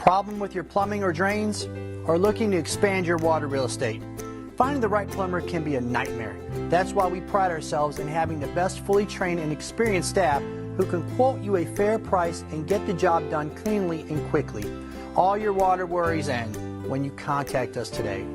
Problem with your plumbing or drains? Or looking to expand your water real estate? Finding the right plumber can be a nightmare. That's why we pride ourselves in having the best fully trained and experienced staff who can quote you a fair price and get the job done cleanly and quickly. All your water worries end when you contact us today.